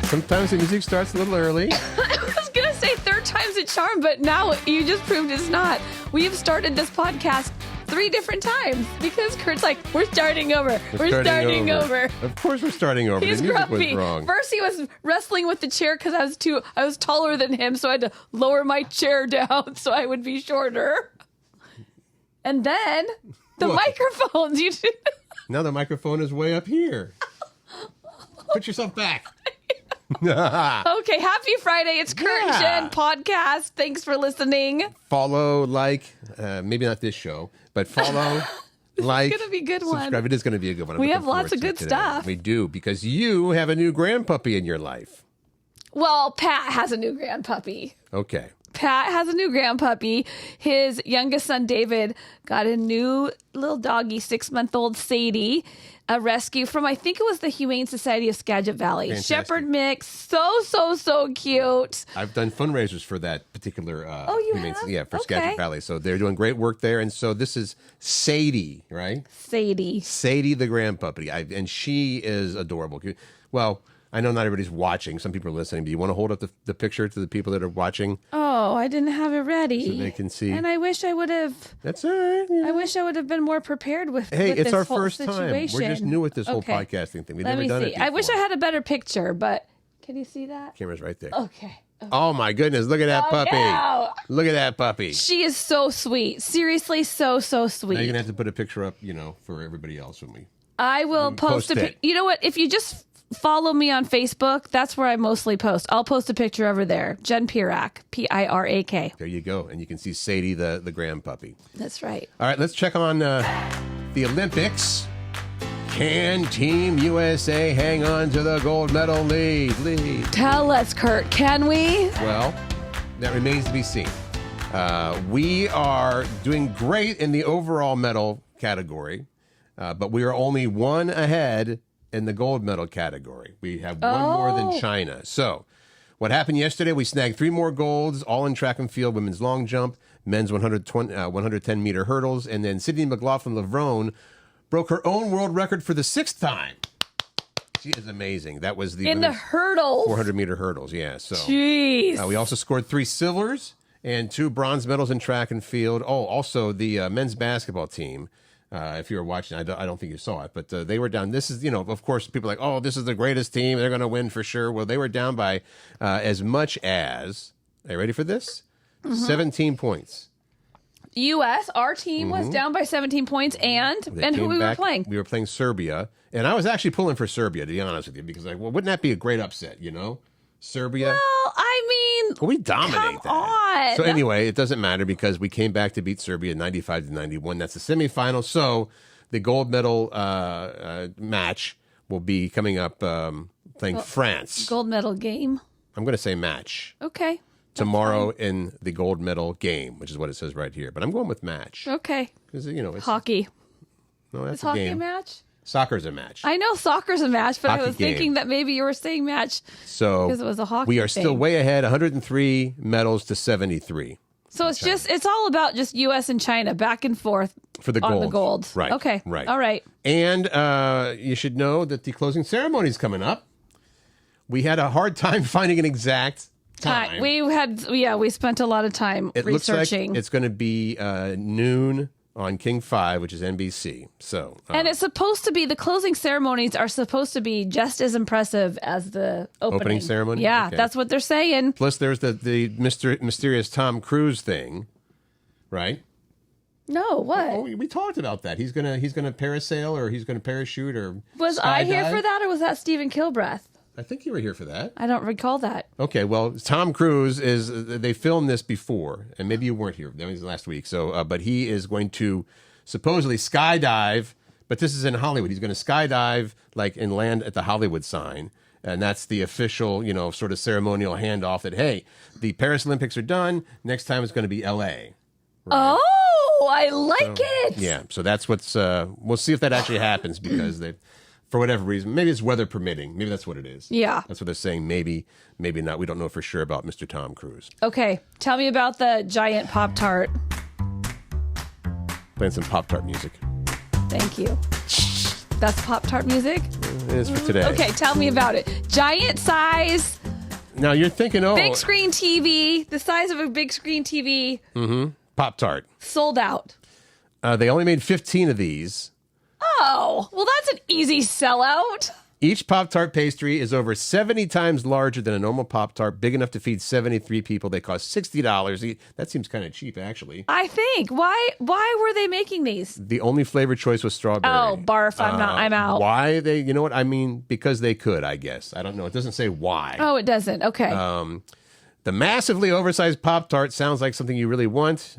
Sometimes the music starts a little early. I was going to say third time's a charm, but now you just proved it's not. We have started this podcast 3 different times because Curt's like, we're starting over. We're starting over. Of course we're starting over. He's the music grumpy. was wrong. First he was wrestling with the chair because I was taller than him, so I had to lower my chair down so I would be shorter. And then the microphones. Now the microphone is way up here. Put yourself back. Okay, happy Friday. It's Curt and Jen podcast. Thanks for listening. Follow, maybe not this show, but follow, like, it's going to be a good subscribe. one. It is going to be a good one. We have lots of good stuff. We do, because you have a new grandpuppy in your life. Well, Pat has a new grandpuppy. Okay. Pat has a new grandpuppy. His youngest son, David, got a new little doggy, 6-month-old Sadie, a rescue from, I think it was the Humane Society of Skagit Valley. Fantastic. Shepherd mix. So cute. I've done fundraisers for that particular you Humane, have? yeah, for Okay. Skagit Valley. So they're doing great work there. And so this is Sadie, right? Sadie. Sadie the grandpuppy. And she is adorable. Well, I know not everybody's watching. Some people are listening. Do you want to hold up the picture to the people that are watching? Oh, I didn't have it ready. So they can see. And I wish I would have. That's all right. Yeah. I wish I would have been more prepared with Hey, with it's this our whole first situation. time. We're just new at this whole Okay. podcasting thing. We've Let never me done see. it before. I wish I had a better picture, but can you see that? Camera's right there. Okay. Oh, my goodness. Look at that puppy. No. Look at that puppy. She is so sweet. Seriously, so Now you're sweet. going to have to put a picture up, for everybody else when we... I will post post it. You know what? If you just follow me on Facebook, that's where I mostly post. I'll post a picture over there. Jen Pirak, Pirak. There you go. And you can see Sadie, the grandpuppy. That's right. All right, let's check on the Olympics. Can Team USA hang on to the gold medal lead? Tell us, Curt, can we? Well, that remains to be seen. We are doing great in the overall medal category, but we are only one ahead in the gold medal category. We have one more than China. So what happened yesterday, we snagged 3 more golds, all in track and field, women's long jump, men's 110-meter hurdles, and then Sydney McLaughlin-Levrone broke her own world record for the 6th time. She is amazing. That was In the hurdles. 400-meter hurdles, yeah. So Jeez. we also scored 3 silvers and 2 bronze medals in track and field. Oh, also the men's basketball team. If you were watching, I don't think you saw it, but they were down. This is, of course, people are like, oh, this is the greatest team. They're going to win for sure. Well, they were down by as much as, are you ready for this? 17 points. U.S., our team was down by 17 points, and who we were playing? We were playing Serbia, and I was actually pulling for Serbia, to be honest with you, because wouldn't that be a great upset, Serbia? Well, I mean, Well, we dominate come on. So anyway, it doesn't matter because we came back to beat Serbia 95-91. That's the semifinal. So the gold medal match will be coming up playing France. Gold medal game. I'm going to say match. Okay. Tomorrow in the gold medal game, which is what it says right here. But I'm going with match. Okay. Because, it's Hockey. No, that's Is a hockey game. a match? Soccer's a match. I know soccer's a match, but Hockey I was game. thinking that maybe you were saying match So because it was a hockey we are thing. still way ahead, 103 medals to 73. So it's all about just U.S. and China back and forth For the on gold. the gold. Right. Okay. Right. All right. And you should know that the closing ceremony is coming up. We had a hard time finding an exact time. We spent a lot of time It researching. looks like it's going to be noon on King 5, which is NBC. So and it's supposed to be, the closing ceremonies are supposed to be just as impressive as the opening ceremony? Yeah, Okay. that's what they're saying. plus there's the mysterious Tom Cruise thing, right? No, what? Oh, we talked about that. He's gonna parasail or he's gonna parachute or Was I here skydive. for that, or was that Stephen Kilbreth? I think you were here for that. I don't recall that. Okay, well, Tom Cruise they filmed this before, and maybe you weren't here. That was last week. So, but he is going to supposedly skydive, but this is in Hollywood. He's going to skydive and land at the Hollywood sign, and that's the official, sort of ceremonial handoff that, hey, the Paris Olympics are done. Next time it's going to be L.A. Right? Oh, I like it. Yeah, so that's what's. We'll see if that actually happens because they. For whatever reason, maybe it's weather permitting. Maybe that's what it is. Yeah. That's what they're saying. Maybe not. We don't know for sure about Mr. Tom Cruise. Okay, tell me about the giant PopTart. Playing some PopTart music. Thank you. That's PopTart music? it is for today. Okay, tell me about it. Giant size, Now you're thinking, big screen TV, the size of a big screen TV. PopTart. Sold out. They only made 15 of these. Oh, well, that's an easy sellout. Each Pop-Tart pastry is over 70 times larger than a normal Pop-Tart, big enough to feed 73 people. They cost $60 each. That seems kind of cheap, actually. I think. Why were they making these? The only flavor choice was strawberry. Oh, barf. I'm out. Why they, you know what? I mean, because they could, I guess. I don't know. It doesn't say why. Oh, it doesn't. Okay. The massively oversized Pop-Tart sounds like something you really want.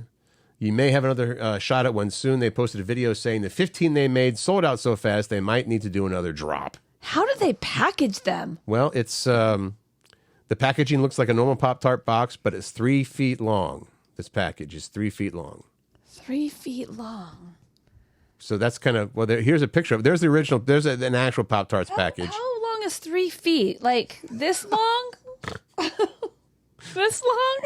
You may have another shot at one soon. They posted a video saying the 15 they made sold out so fast they might need to do another drop. How do they package them? Well, it's the packaging looks like a normal Pop-Tart box, but it's 3 feet long. This package is 3 feet long. 3 feet long. So that's kind of, well, here's a picture of, there's the original, there's an actual Pop-Tarts package. How long is 3 feet? Like this long? This long?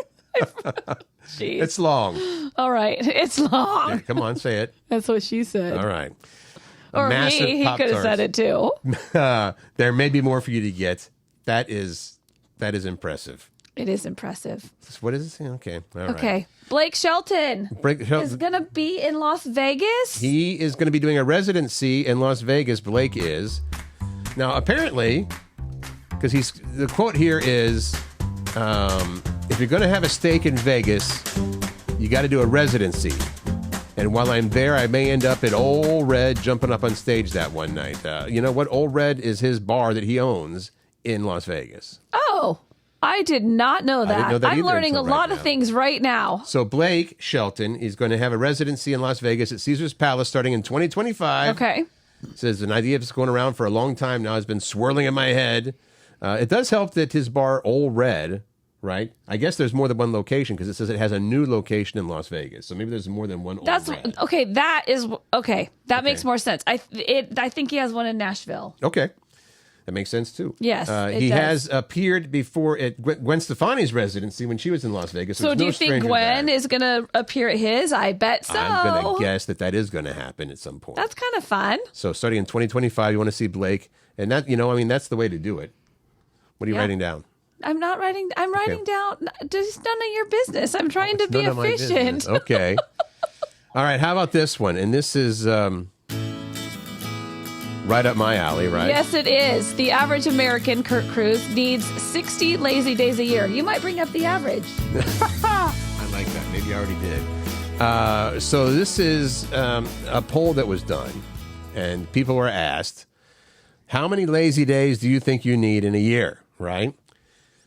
Jeez. It's long. All right. It's long. Yeah, come on, say it. That's what she said. All right. Or me. He could have said it too. There may be more for you to get. That is impressive. It is impressive. What is this? Okay. All right. Okay. Blake Shelton is going to be in Las Vegas. He is going to be doing a residency in Las Vegas. Blake is. Now, apparently, because the quote here is, if you're going to have a steak in Vegas, you got to do a residency. And while I'm there, I may end up at Old Red jumping up on stage that one night. You know what? Old Red is his bar that he owns in Las Vegas. Oh, I did not know that. I didn't know that I'm either learning a until lot right of now. things right now. So Blake Shelton is going to have a residency in Las Vegas at Caesar's Palace starting in 2025. Okay. Says an idea that's going around for a long time now has been swirling in my head. It does help that his bar, Old Red, right? I guess there's more than one location because it says it has a new location in Las Vegas. So maybe there's more than one Old Red. Okay. That is okay. That makes more sense. I think he has one in Nashville. Okay. That makes sense, too. Yes, he has appeared before at Gwen Stefani's residency when she was in Las Vegas. So do you think Gwen is going to appear at his? I bet so. I'm going to guess that is going to happen at some point. That's kind of fun. So starting in 2025, you want to see Blake. And that, that's the way to do it. What are you writing down? I'm not writing. I'm writing down. Just none of your business. I'm trying to be None of my efficient. business. Okay. All right. How about this one? And this is right up my alley, right? Yes, it is. The average American, Curt Cruz, needs 60 lazy days a year. You might bring up the average. I like that. Maybe I already did. So this is a poll that was done, and people were asked, how many lazy days do you think you need in a year, right?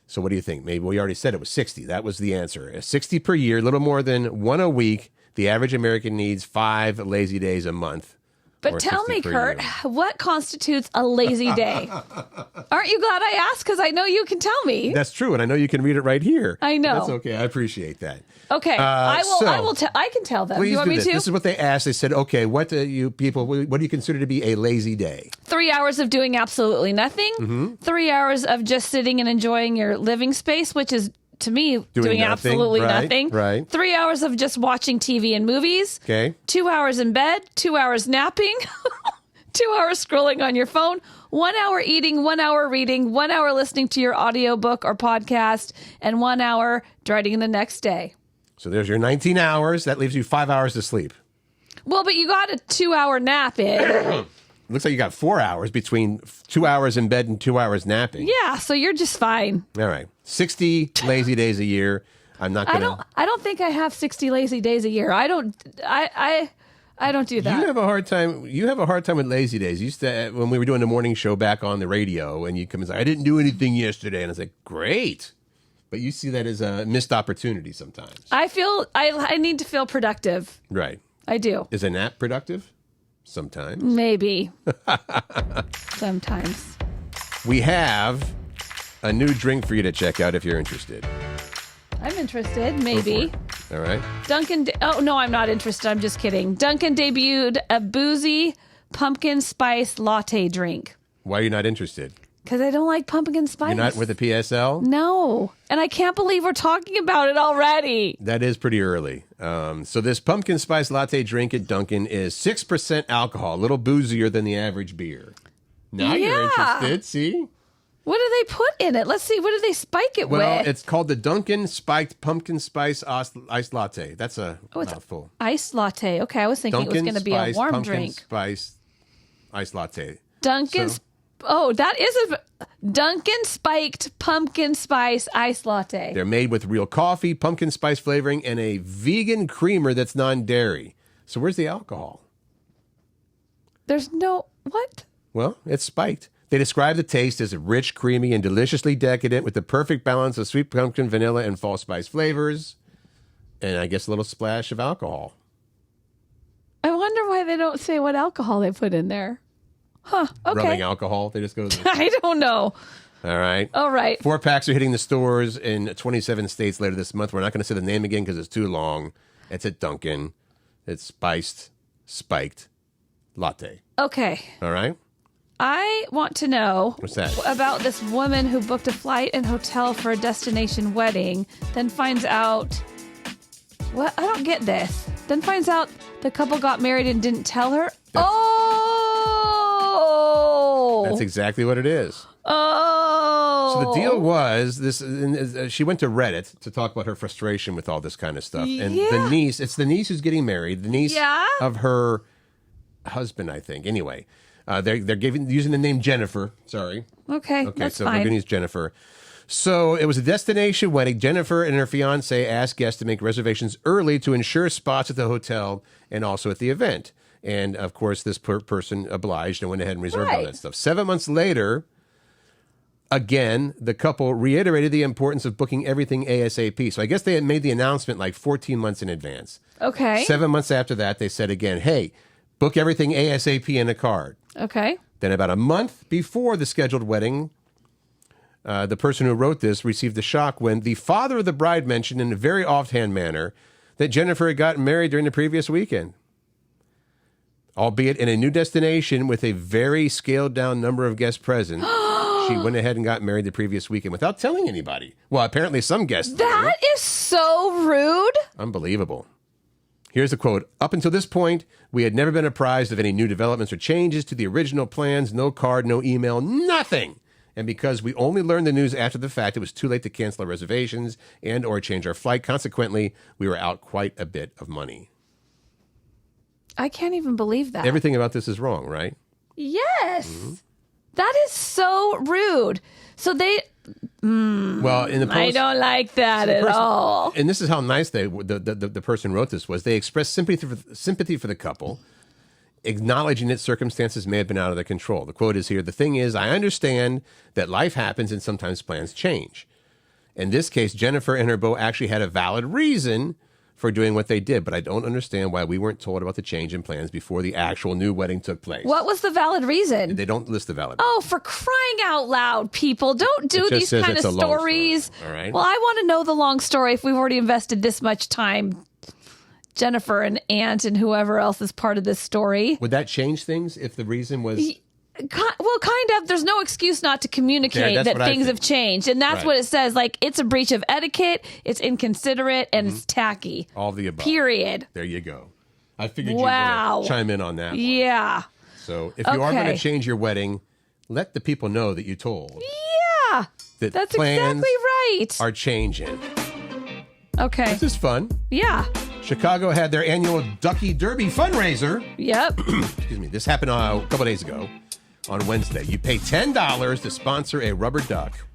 So what do you think? Maybe we already said it was 60. That was the answer. 60 per year, a little more than one a week. The average American needs 5 lazy days a month. But tell me, Curt, what constitutes a lazy day? Aren't you glad I asked? Because I know you can tell me. That's true, and I know you can read it right here. I know. That's okay. I appreciate that. Okay, I will tell. I can tell them. Please You want do me this. to? This is what they asked. They said, okay, what do you consider to be a lazy day? 3 hours of doing absolutely nothing. Mm-hmm. 3 hours of just sitting and enjoying your living space, which is, to me, doing nothing, absolutely right, nothing. right. 3 hours of just watching TV and movies. Okay. 2 hours in bed. 2 hours napping. 2 hours scrolling on your phone. 1 hour eating. 1 hour reading. 1 hour listening to your audiobook or podcast. And 1 hour dreading the next day. So there's your 19 hours. That leaves you 5 hours to sleep. Well, but you got a 2 hour nap in. Looks like you got 4 hours between 2 hours in bed and 2 hours napping. Yeah, so you're just fine. All right. 60 lazy days a year. I'm not going to... I don't think I have 60 lazy days a year. I don't do that. You have a hard time with lazy days. You used to, when we were doing the morning show back on the radio, and you come and say, I didn't do anything yesterday. And I was like, great. But you see that as a missed opportunity sometimes. I feel I need to feel productive. Right. I do. Is a nap productive? Sometimes. Maybe. Sometimes. We have a new drink for you to check out if you're interested. I'm interested. Maybe. All right. Dunkin. Oh, no, I'm not interested. I'm just kidding. Dunkin debuted a Boozy pumpkin spice latte drink. Why are you not interested? Because I don't like pumpkin spice. You're not with the PSL? No. And I can't believe we're talking about it already. That is pretty early. So this pumpkin spice latte drink at Dunkin is 6% alcohol, a little boozier than the average beer. Now you're interested. See? What do they put in it? Let's see. What do they spike it with? Well, it's called the Dunkin Spiked Pumpkin Spice Iced Latte. That's a mouthful. Iced latte. Okay, I was thinking it was going to be a warm drink. Dunkin Spice Iced Latte. Dunkin's. Oh, that is a Dunkin Spiked Pumpkin Spice Iced Latte. They're made with real coffee, pumpkin spice flavoring, and a vegan creamer that's non-dairy. So where's the alcohol? There's no... What? Well, it's spiked. They describe the taste as rich, creamy, and deliciously decadent with the perfect balance of sweet pumpkin, vanilla, and fall spice flavors. And I guess a little splash of alcohol. I wonder why they don't say what alcohol they put in there. Huh, okay. Rubbing alcohol. They just go to the... I don't know. All right. 4 packs are hitting the stores in 27 states later this month. We're not going to say the name again because it's too long. It's at Dunkin. It's spiked latte. Okay. All right. I want to know What's that? about this woman who booked a flight and hotel for a destination wedding, then finds out... What? I don't get this. Then finds out the couple got married and didn't tell her. That's exactly what it is. Oh. So the deal was this. She went to Reddit to talk about her frustration with all this kind of stuff. And the niece, it's the niece who's getting married. The niece of her husband, I think. Anyway, they're using the name Jennifer. Sorry. Okay, that's so fine. we're going to use Jennifer. So it was a destination wedding. Jennifer and her fiance asked guests to make reservations early to ensure spots at the hotel and also at the event. And, of course, this person obliged and went ahead and reserved all that stuff. 7 months later, again, the couple reiterated the importance of booking everything ASAP. So I guess they had made the announcement like 14 months in advance. Okay. 7 months after that, they said again, hey, book everything ASAP in a card. Okay. Then about a month before the scheduled wedding, the person who wrote this received a shock when the father of the bride mentioned in a very offhand manner that Jennifer had gotten married during the previous weekend, albeit in a new destination with a very scaled-down number of guests present. She went ahead and got married the previous weekend without telling anybody. Well, apparently some guests did. That is so rude. Unbelievable. Here's the quote. Up until this point, we had never been apprised of any new developments or changes to the original plans. No card, no email, nothing. And because we only learned the news after the fact, it was too late to cancel our reservations and or change our flight. Consequently, we were out quite a bit of money. I can't even believe that. Everything about this is wrong, right? Yes. Mm-hmm. That is so rude. So they... well, in the post, I don't like that at all. And this is how nice the person wrote this was. They expressed sympathy for the couple, acknowledging that circumstances may have been out of their control. The quote is here, the thing is, I understand that life happens and sometimes plans change. In this case, Jennifer and her beau actually had a valid reason for doing what they did, but I don't understand why we weren't told about the change in plans before the actual new wedding took place. What was the valid reason? They don't list the valid reason. Oh, for crying out loud, people. Don't do these kind of stories. All right. Well, I want to know the long story if we've already invested this much time. Jennifer and Aunt and whoever else is part of this story. Would that change things if the reason was... Well, kind of. There's no excuse not to communicate that things have changed. And that's what it says. Like, it's a breach of etiquette, it's inconsiderate, and it's tacky. All the above. Period. There you go. I figured you would chime in on that one. Yeah. So if you are going to change your wedding, let the people know that you told. Yeah. That's exactly right. Are changing. Okay. This is fun. Yeah. Chicago had their annual Ducky Derby fundraiser. Yep. Excuse me. This happened a couple days ago. On Wednesday, you pay $10 to sponsor a rubber duck.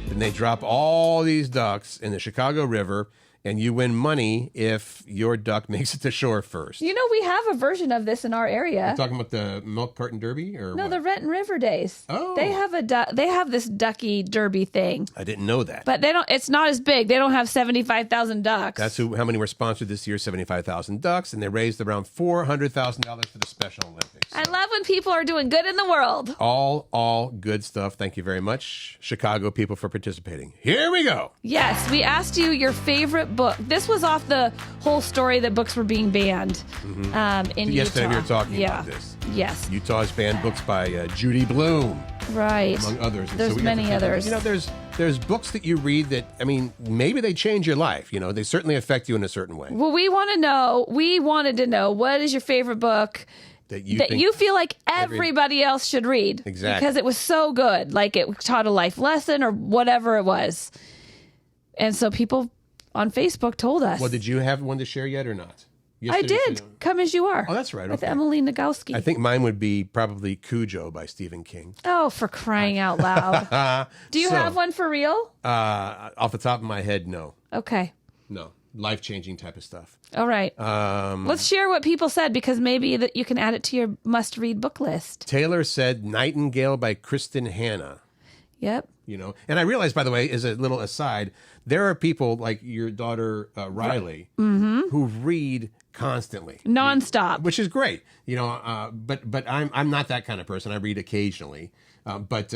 Then they drop all these ducks in the Chicago River, and you win money if your duck makes it to shore first. You know, we have a version of this in our area. You're talking about the milk carton derby, or no, what? The Renton River Days. Oh, they have they have this Ducky Derby thing. I didn't know that. But they don't. It's not as big. They don't have 75,000 ducks. That's how many were sponsored this year. 75,000 ducks, and they raised around $400,000 for the Special Olympics. So. I love when people are doing good in the world. All good stuff. Thank you very much, Chicago people, for participating. Here we go. Yes, we asked you your favorite book. This was off the whole story that books were being banned in Utah. Yesterday we were talking about this. Yes. Utah's banned books by Judy Blume. Right. Among others. And there's many others. You know, there's books that you read that, I mean, maybe they change your life. You know, they certainly affect you in a certain way. Well, we wanted to know, what is your favorite book that you that think you feel like everybody else should read. Exactly. Because it was so good. Like it taught a life lesson or whatever it was. And so people on Facebook told us. Well, did you have one to share yet or not? I did. Come As You Are. Oh, that's right. With Okay. Emily Nagoski. I think mine would be probably Cujo by Stephen King. Oh, for crying out loud. Do you have one for real? Off the top of my head, no. Okay. No. Life-changing type of stuff. All right. Let's share what people said because maybe that you can add it to your must-read book list. Taylor said Nightingale by Kristen Hanna. Yep. You know, and I realized, by the way, as a little aside, there are people like your daughter Riley who read constantly, nonstop, which is great. You know, but I'm not that kind of person. I read occasionally. But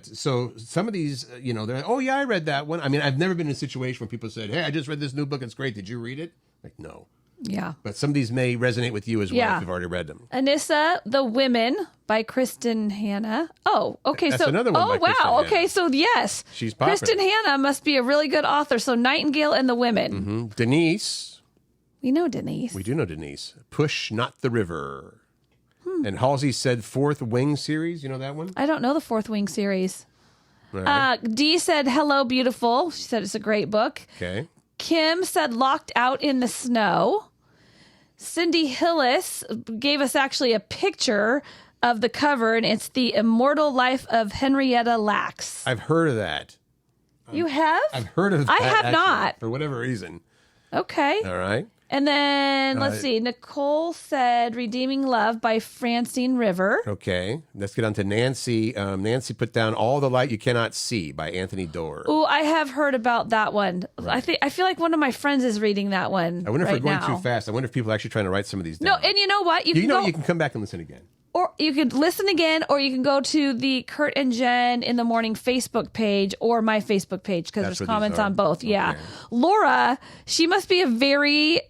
so some of these, you know, they're like, oh yeah, I read that one. I mean, I've never been in a situation where people said, hey, I just read this new book. It's great. Did you read it? Like, no. Yeah. But some of these may resonate with you as well if you've already read them. Anissa, The Women by Kristen Hanna. Oh, okay. That's another one by Kristen wow. Hanna. Okay, so yes. She's popular. Kristen Hanna must be a really good author. So Nightingale and the Women. Mm-hmm. Denise. We know Denise. We do know Denise. Push Not the River. And Halsey said Fourth Wing series. You know that one? I don't know the Fourth Wing series. Right. Dee said Hello Beautiful. She said it's a great book. Okay. Kim said Locked Out in the Snow. Cindy Hillis gave us actually a picture of the cover, and it's The Immortal Life of Henrietta Lacks. I've heard of that. You have? I've heard of that. I have actually, not. For whatever reason. Okay. All right. And then, let's see. Nicole said Redeeming Love by Francine River. Okay. Let's get on to Nancy. Nancy put down All the Light You Cannot See by Anthony Doerr. Ooh, I have heard about that one. Right. I feel like one of my friends is reading that one. I wonder if right we're going now. too fast. I wonder if people are actually trying to write some of these down. No, and you know what? You can come back and listen again. Or you could listen again, or you can go to the Curt and Jen in the Morning Facebook page or my Facebook page because there's comments on both. Okay. Yeah. Laura, she must be a very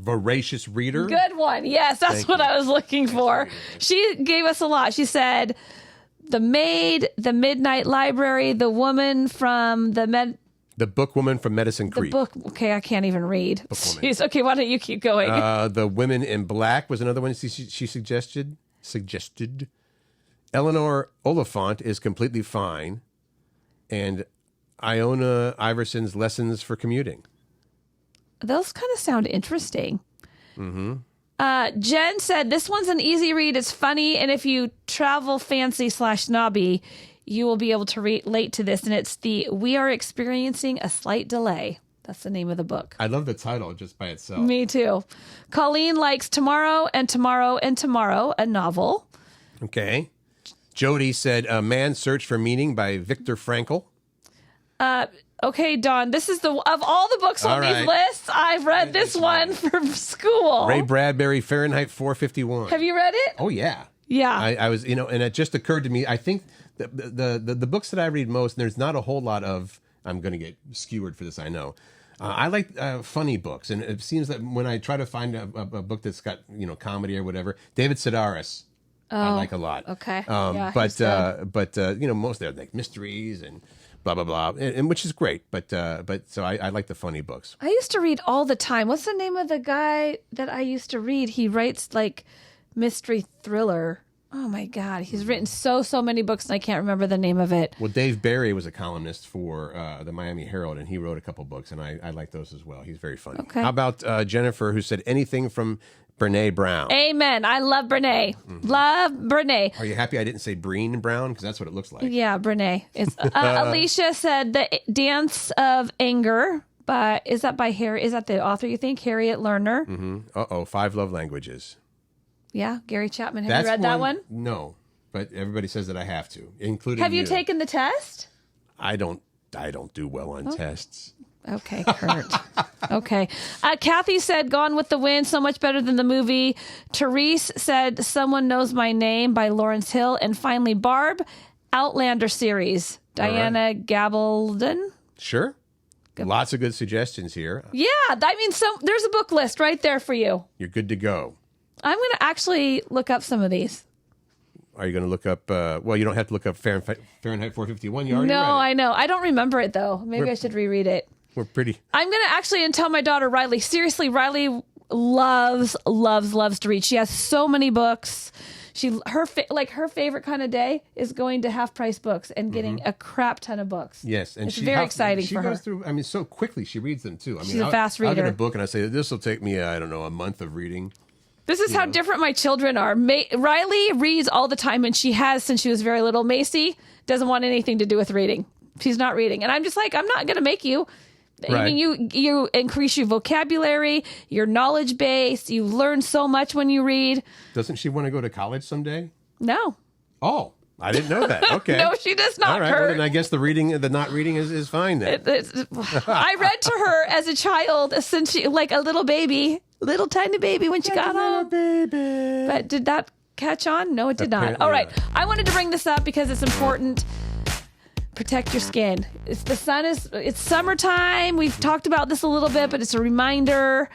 voracious reader. Good one. Yes, that's what I was looking for. She gave us a lot. She said The Maid, The Midnight Library, The Woman from The Bookwoman from Medicine Creek. The book. Okay, I can't even read. Jeez. Okay, why don't you keep going? The Women in Black was another one she suggested. Eleanor Oliphant is Completely Fine. And Iona Iverson's Lessons for Commuting. Those kind of sound interesting. Mm-hmm. Jen said, this one's an easy read. It's funny. And if you travel fancy /snobby, you will be able to relate to this. And it's We Are Experiencing a Slight Delay. That's the name of the book. I love the title just by itself. Me too. Colleen likes Tomorrow and Tomorrow and Tomorrow, a novel. Okay. Jody said A Man's Search for Meaning by Viktor Frankl. Okay, Dawn, this is of all the books on these lists, I've read this one for school. Ray Bradbury, Fahrenheit 451. Have you read it? Oh, yeah. Yeah. I was, and it just occurred to me, I think the books that I read most, and there's not a whole lot of, I'm going to get skewered for this, I know. I like funny books, and it seems that when I try to find a book that's got, comedy or whatever, David Sedaris, I like a lot. Okay. But most they're like mysteries and blah, blah, blah, and which is great. But so I like the funny books. I used to read all the time. What's the name of the guy that I used to read? He writes like mystery thriller. Oh my God. He's written so many books and I can't remember the name of it. Well, Dave Barry was a columnist for the Miami Herald and he wrote a couple books and I like those as well. He's very funny. Okay. How about Jennifer, who said anything from Brene Brown? Amen. I love Brene. Mm-hmm. Love Brene. Are you happy I didn't say Breen Brown? Because that's what it looks like. Yeah, Brene. It's, Alicia said The Dance of Anger. Is that by Harry? Is that the author, you think? Harriet Lerner. Mm-hmm. 5 Love Languages. Yeah, Gary Chapman. Have you read that one? No, but everybody says that I have to, including Have you taken the test? I don't do well on tests. Okay, Curt. Okay. Kathy said Gone with the Wind, so much better than the movie. Therese said Someone Knows My Name by Lawrence Hill. And finally, Barb, Outlander series, Diana Gabaldon. Sure. Lots of good suggestions here. Yeah, I mean, there's a book list right there for you. You're good to go. I'm going to actually look up some of these. Are you going to look up, well, you don't have to look up Fahrenheit 451. You already read it. I know. I don't remember it, though. Maybe I should reread it. We're pretty. I'm going to actually tell my daughter, Riley, seriously, Riley, loves to read. She has so many books. Her favorite kind of day is going to half price books and getting a crap ton of books. Yes, and it's very exciting for her. She goes through. I mean, so quickly she reads them too. I mean, she's a fast reader. I'll get a book and I say this will take me, I don't know, a month of reading. This is how different my children are. Riley reads all the time, and she has since she was very little. Macy doesn't want anything to do with reading. She's not reading, and I'm just like, I'm not going to make you. Right. I mean, you increase your vocabulary, your knowledge base. You learn so much when you read. Doesn't she want to go to college someday? No. Oh, I didn't know that. Okay. No, she does not. All right. Kurt. Well, then I guess the not reading is fine then. I read to her as a child since she, like a little baby, little tiny baby when she got home. Baby. But did that catch on? No, it did not. Apparently All right. not. I wanted to bring this up because it's important. Protect your skin. It's summertime. We've talked about this a little bit, but it's a reminder.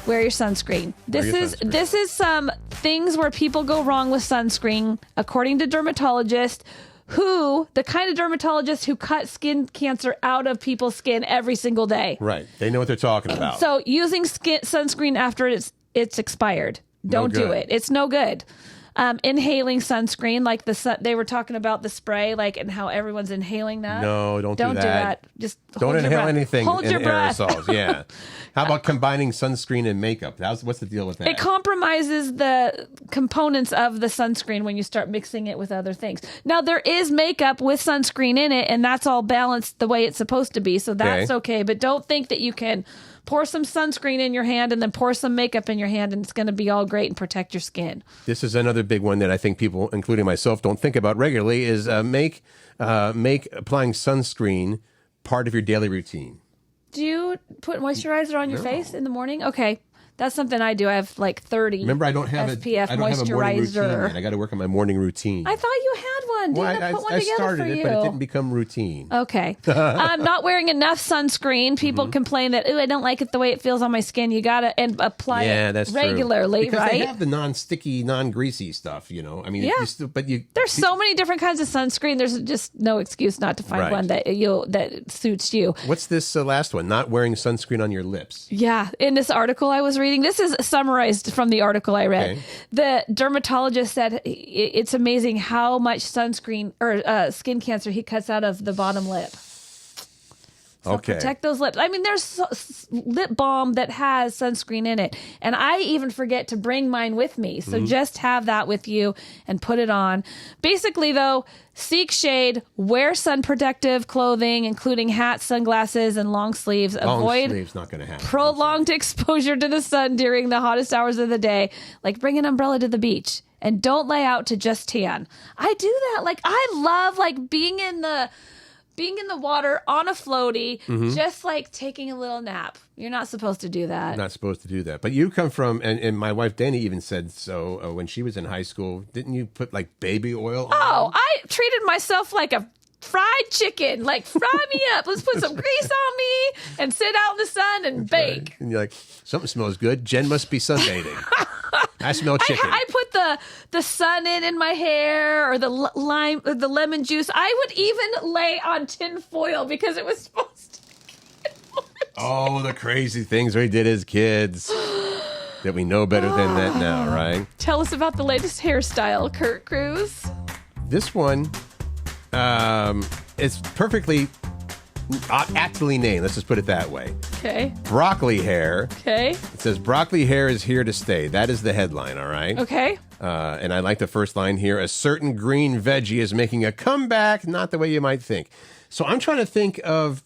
Wear your sunscreen. This is some things where people go wrong with sunscreen, according to dermatologists, the kind of dermatologists who cut skin cancer out of people's skin every single day. Right. They know what they're talking about. So using sunscreen after it's expired. Don't do it. It's no good. Inhaling sunscreen, like they were talking about the spray, like, and how everyone's inhaling that. No, don't do that. Just don't inhale anything Hold in your breath. aerosols. Yeah. How about combining sunscreen and makeup? What's the deal with that? It compromises the components of the sunscreen when you start mixing it with other things. Now, there is makeup with sunscreen in it, and that's all balanced the way it's supposed to be, so that's okay. But don't think that you can pour some sunscreen in your hand and then pour some makeup in your hand and it's going to be all great and protect your skin. This is another big one that I think people, including myself, don't think about regularly is make applying sunscreen part of your daily routine. Do you put moisturizer on your face in the morning? Okay. That's something I do. I have like 30 Remember, I don't have SPF I don't have a morning routine moisturizer. yet. I got to work on my morning routine. I thought you had one. Didn't I put one together started for it, you? but it didn't become routine. Okay. Not wearing enough sunscreen. People complain that, I don't like it the way it feels on my skin. You got to apply it that's regularly, true. Because right? they have the non-sticky, non-greasy stuff, I mean, there's so many different kinds of sunscreen. There's just no excuse not to find one that suits you. What's this last one? Not wearing sunscreen on your lips. Yeah. In this article I was reading, this is summarized from the article I read. Okay. The dermatologist said it's amazing how much sunscreen or skin cancer he cuts out of the bottom lip. So protect those lips. I mean, there's lip balm that has sunscreen in it. And I even forget to bring mine with me. So just have that with you and put it on. Basically, though, seek shade, wear sun protective clothing, including hats, sunglasses, and long sleeves. Avoid sleeves not going to happen. Prolonged exposure to the sun during the hottest hours of the day. Like bring an umbrella to the beach. And don't lay out to just tan. I do that. Like I love like being in the water on a floaty, just like taking a little nap. You're not supposed to do that. Not supposed to do that. But you come from, and my wife Danny even said so when she was in high school. Didn't you put like baby oil on? Oh, I treated myself like a fried chicken. Like fry me up. Let's put some grease on me and sit out in the sun and bake. Right. And you're like, something smells good. Jen must be sunbathing. I smell chicken. I put the sun in my hair or the lime or the lemon juice. I would even lay on tin foil because it was supposed to. Oh, the crazy things we did as kids that we know better than that now, right? Tell us about the latest hairstyle, Curt Cruz. This one is perfectly aptly named. Let's just put it that way. Okay. Broccoli hair. Okay. It says broccoli hair is here to stay. That is the headline, all right? Okay. And I like the first line here. A certain green veggie is making a comeback, not the way you might think. So I'm trying to think of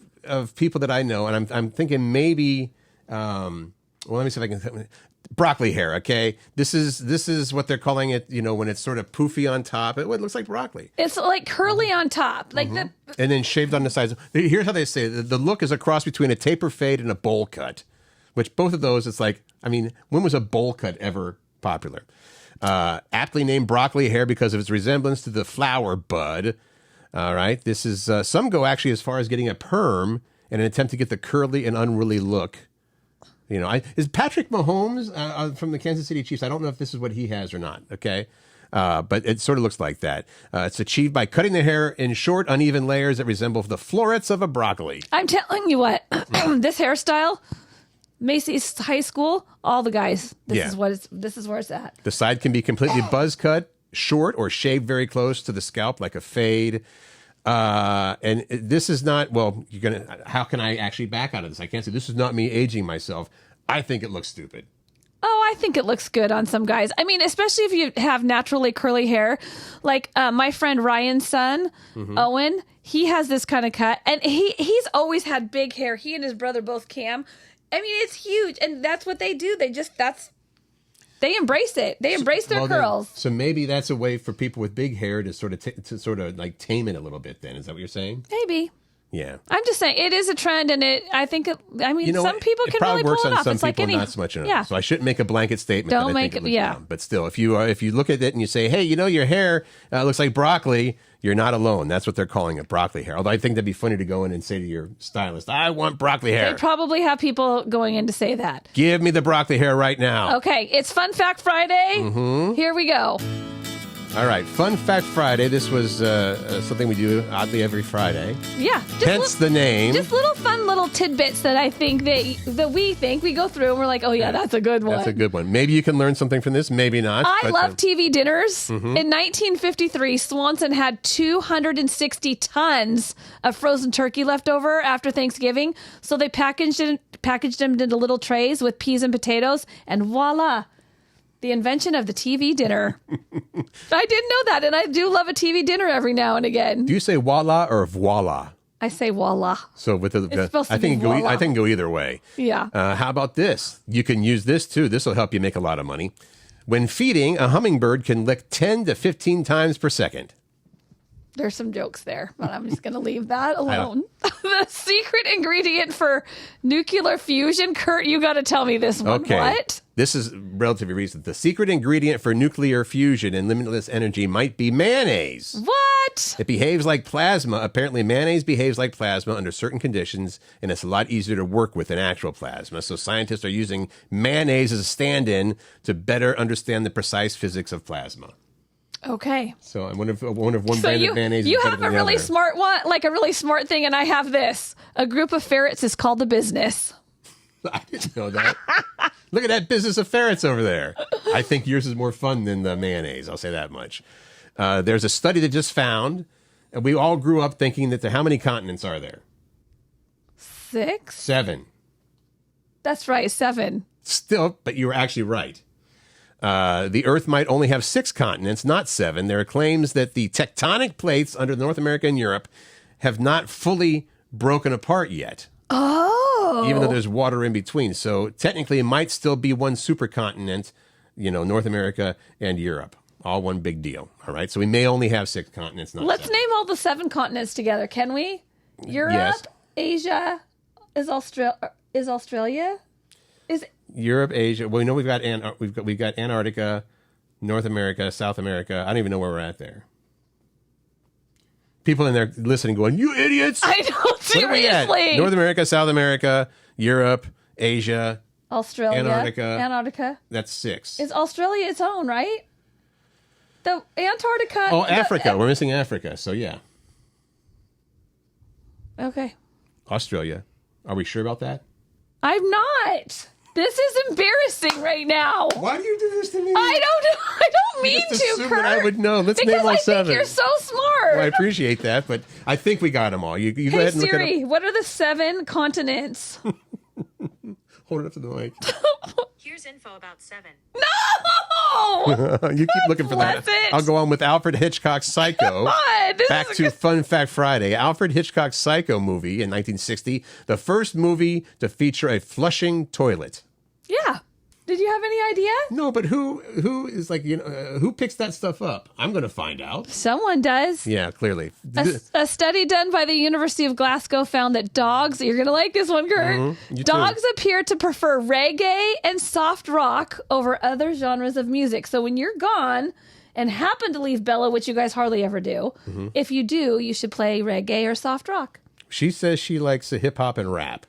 people that I know, and I'm thinking maybe, well, let me see if I can. Broccoli hair, okay? This is what they're calling it, when it's sort of poofy on top. It looks like broccoli. It's like curly on top. Like and then shaved on the sides. Here's how they say it. The look is a cross between a taper fade and a bowl cut, which both of those, it's like, I mean, when was a bowl cut ever popular? Aptly named broccoli hair because of its resemblance to the flower bud. All right. This is, some go actually as far as getting a perm in an attempt to get the curly and unruly look. Is Patrick Mahomes from the Kansas City Chiefs? I don't know if this is what he has or not. Okay. But it sort of looks like that. It's achieved by cutting the hair in short, uneven layers that resemble the florets of a broccoli. I'm telling you what, this hairstyle, Macy's High School, all the guys. This is where it's at. The side can be completely buzz cut, short, or shaved very close to the scalp like a fade. And this is not, well, how can I actually back out of this? I can't say this is not me aging myself. I think it looks stupid. Oh, I think it looks good on some guys. I mean, especially if you have naturally curly hair. Like my friend Ryan's son, Owen, he has this kind of cut. And he's always had big hair. He and his brother both Cam. I mean, it's huge. And that's what they do. They embrace it. They embrace their curls. So maybe that's a way for people with big hair to sort of like tame it a little bit then. Is that what you're saying? Maybe. Yeah. I'm just saying it is a trend, and some people can really pull it off. Some people, not so much. Yeah. So I shouldn't make a blanket statement. Don't that I make think it. Yeah. Dumb. But still, if you look at it and you say, hey, your hair looks like broccoli, you're not alone. That's what they're calling it, broccoli hair. Although I think that'd be funny to go in and say to your stylist, I want broccoli hair. They probably have people going in to say that. Give me the broccoli hair right now. Okay, it's Fun Fact Friday. Here we go. All right, Fun Fact Friday. This was something we do oddly every Friday. Yeah. Hence the name. Just little fun little tidbits that I think that we go through and we're like, oh yeah, that's a good one. That's a good one. Maybe you can learn something from this, maybe not. I love TV dinners. In 1953, Swanson had 260 tons of frozen turkey left over after Thanksgiving. So they packaged them into little trays with peas and potatoes, and voila. The invention of the TV dinner. I didn't know that, and I do love a TV dinner every now and again. Do you say voila or voila? I say voila. So with It's supposed to be voila. I think go either way. Yeah. How about this? You can use this too. This will help you make a lot of money. When feeding, a hummingbird can lick 10 to 15 times per second. There's some jokes there, but I'm just going to leave that alone. The secret ingredient for nuclear fusion. Curt, you got to tell me this one. Okay. What? This is relatively recent. The secret ingredient for nuclear fusion and limitless energy might be mayonnaise. What? It behaves like plasma. Apparently, mayonnaise behaves like plasma under certain conditions, and it's a lot easier to work with than actual plasma. So scientists are using mayonnaise as a stand-in to better understand the precise physics of plasma. Okay. So I wonder if one brand of mayonnaise you is better have than a the really other. smart one, like a really smart thing, and I have this. A group of ferrets is called the business. I didn't know that. Look at that business of ferrets over there. I think yours is more fun than the mayonnaise. I'll say that much. There's a study that just found, and we all grew up thinking that how many continents are there? 6? 7. That's right, 7. Still, but you were actually right. The Earth might only have 6 continents, not 7. There are claims that the tectonic plates under North America and Europe have not fully broken apart yet. Oh. Even though there's water in between. So technically it might still be one supercontinent, North America and Europe. All one big deal. All right. So we may only have 6 continents, not Let's 7. name all the 7 continents together, can we? Europe, Yes. Asia, is Australia? Is Europe, Asia. Well, we know we've got Antarctica, North America, South America. I don't even know where we're at there. People in there listening going, you idiots. I know, What are we at? seriously. North America, South America, Europe, Asia, Australia, Antarctica. That's 6. Is Australia its own, right? The Antarctica. Oh, Africa. We're missing Africa. So, yeah. Okay. Australia. Are we sure about that? I'm not. This is embarrassing right now. Why do you do this to me? I don't mean just to, assume Curt. that I would know. Let's because name all I 7. think you're so smart. Well, I appreciate that, but I think we got them all. You go Hey ahead and look Siri, it what are the 7 continents? up. Hold it up to the mic. Here's info about 7. No! You keep looking for that. Bless it. I'll go on with Alfred Hitchcock's Psycho. God, this Back is to Fun Fact Friday. Alfred Hitchcock's Psycho movie in 1960, the first movie to feature a flushing toilet. Yeah. Did you have any idea? No, but who is like, who picks that stuff up? I'm going to find out. Someone does. Yeah, clearly. A study done by the University of Glasgow found that dogs, you're going to like this one, Curt. You Dogs too. appear to prefer reggae and soft rock over other genres of music. So when you're gone and happen to leave Bella, which you guys hardly ever do, if you do, you should play reggae or soft rock. She says she likes hip hop and rap.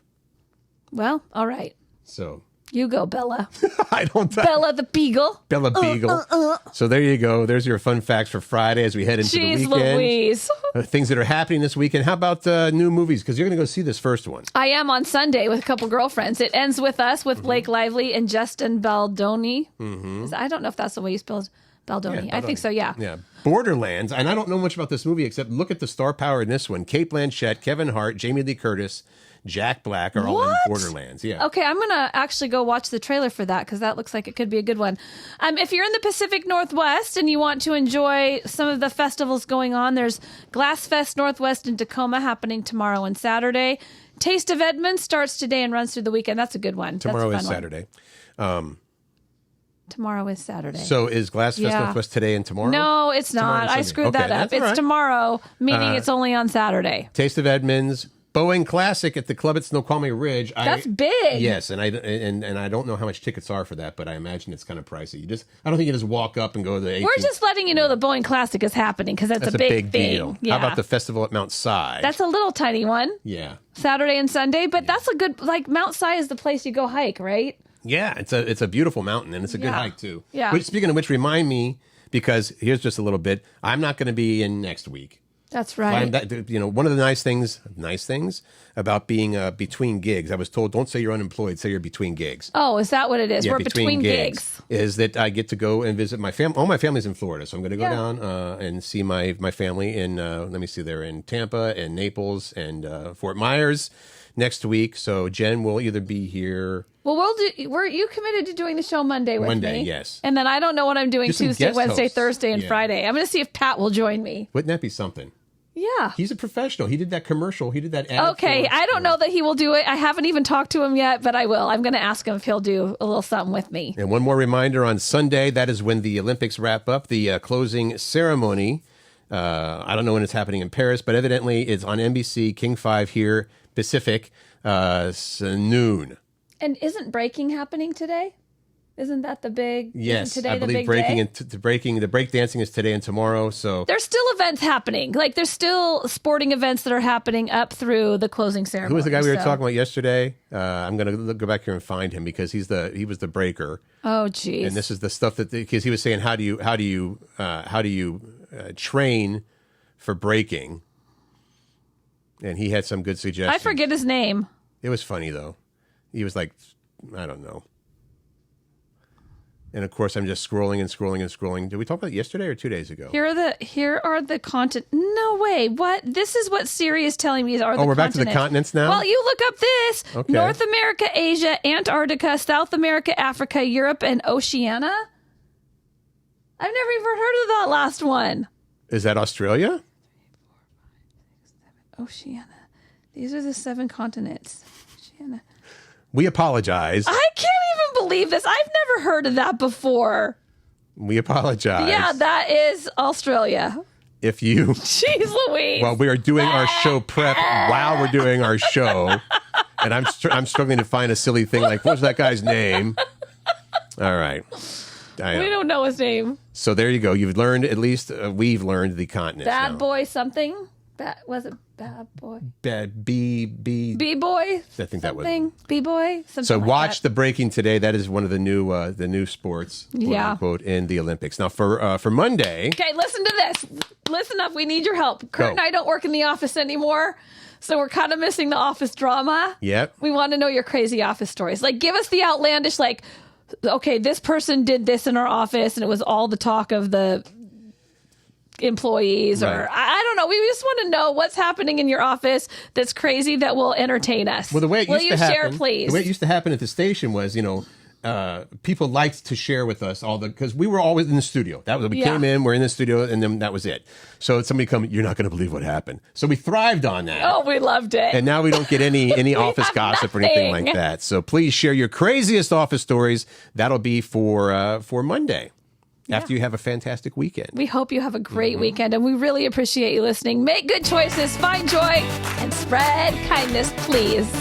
Well, all right. So You go, Bella. I don't. Bella the Beagle. Bella Beagle. So there you go. There's your fun facts for Friday as we head into the Jeez weekend. Louise. Things that are happening this weekend. How about new movies? Because you're going to go see this first one. I am on Sunday with a couple girlfriends. It ends with us with Blake Lively and Justin Baldoni. I don't know if that's the way you spell Baldoni. I think so, yeah. Yeah. Borderlands. And I don't know much about this movie except look at the star power in this one. Kate Blanchett, Kevin Hart, Jamie Lee Curtis, Jack Black are all in Borderlands. Yeah. Okay, I'm going to actually go watch the trailer for that because that looks like it could be a good one. If you're in the Pacific Northwest and you want to enjoy some of the festivals going on, there's Glass Fest Northwest in Tacoma happening tomorrow and Saturday. Taste of Edmonds starts today and runs through the weekend. That's a good one. Tomorrow That's a is fun Saturday. Tomorrow is Saturday. So is Glass Fest Northwest today and tomorrow? No, it's not. I screwed that up. It's tomorrow, meaning it's only on Saturday. Taste of Edmonds. Boeing Classic at the club at Snoqualmie Ridge. That's big. Yes, and I don't know how much tickets are for that, but I imagine it's kind of pricey. I don't think you just walk up and go to the 18th. We're just letting you know the Boeing Classic is happening because that's a big thing. Deal. Yeah. How about the festival at Mount Si? That's a little tiny one. Yeah. Saturday and Sunday, but that's a good, like Mount Si is the place you go hike, right? Yeah, it's a beautiful mountain and it's a good hike too. Yeah. Which, speaking of which, remind me, because here's just a little bit, I'm not going to be in next week. That's right. One of the nice things about being between gigs, I was told, don't say you're unemployed, say you're between gigs. Oh, is that what it is? Yeah, We're between gigs. Is that I get to go and visit my family. All my family's in Florida, so I'm going to go down and see my family in, they're in Tampa and Naples and Fort Myers next week. So Jen will either be here. Well, were you committed to doing the show Monday with me? Monday, yes. And then I don't know what I'm doing Tuesday, Wednesday, hosts. Thursday, and Friday. I'm going to see if Pat will join me. Wouldn't that be something? Yeah. He's a professional. He did that commercial. He did that ad. Okay, I don't know that he will do it. I haven't even talked to him yet, but I will. I'm going to ask him if he'll do a little something with me. And one more reminder, on Sunday, that is when the Olympics wrap up, the closing ceremony. I don't know when it's happening in Paris, but evidently it's on NBC, King 5 here, Pacific, noon. And isn't breaking happening today? Isn't that the big? Yes, today I believe the big breaking day? the break dancing is today and tomorrow. So there's still events happening. Like there's still sporting events that are happening up through the closing ceremony. Who was the guy we were talking about yesterday? I'm going to go back here and find him because he was the breaker. Oh, geez. And this is the stuff because he was saying how do you train for breaking? And he had some good suggestions. I forget his name. It was funny though. He was like, I don't know. And of course, I'm just scrolling and scrolling and scrolling. Did we talk about it yesterday or 2 days ago? Here are the content. No way. What? This is what Siri is telling me are the we're continents. back to the continents now? Well, you look up this. Okay. North America, Asia, Antarctica, South America, Africa, Europe, and Oceania. I've never even heard of that last one. Is that Australia? Oceania. These are the 7 continents. Oceania. We apologize. I can't even believe this. I've never heard of that before. We apologize. Yeah, that is Australia. If you... Jeez Louise. Well, we are doing our show prep while we're doing our show. And I'm struggling to find a silly thing like, what's that guy's name? All right. We don't know his name. So there you go. You've learned, at least we've learned the continents Bad now. boy something? Was it bad boy? B-boy? I think that was. B-boy? So watch the breaking today. That is one of the new sports, quote unquote, in the Olympics. Now for Monday. Okay, listen to this. Listen up. We need your help. Curt and I don't work in the office anymore, so we're kind of missing the office drama. Yep. We want to know your crazy office stories. Like, give us the outlandish, like, okay, this person did this in our office, and it was all the talk of the employees, or I don't know. We just want to know what's happening in your office that's crazy that will entertain us. Well, the way it used to happen, share, please? The way it used to happen at the station was, people liked to share with us because we were always in the studio. That was we came in, we're in the studio, and then that was it. So somebody come, you're not going to believe what happened. So we thrived on that. Oh, we loved it. And now we don't get any office gossip or anything like that. So please share your craziest office stories. That'll be for Monday. After you have a fantastic weekend. We hope you have a great weekend, and we really appreciate you listening. Make good choices, find joy, and spread kindness, please.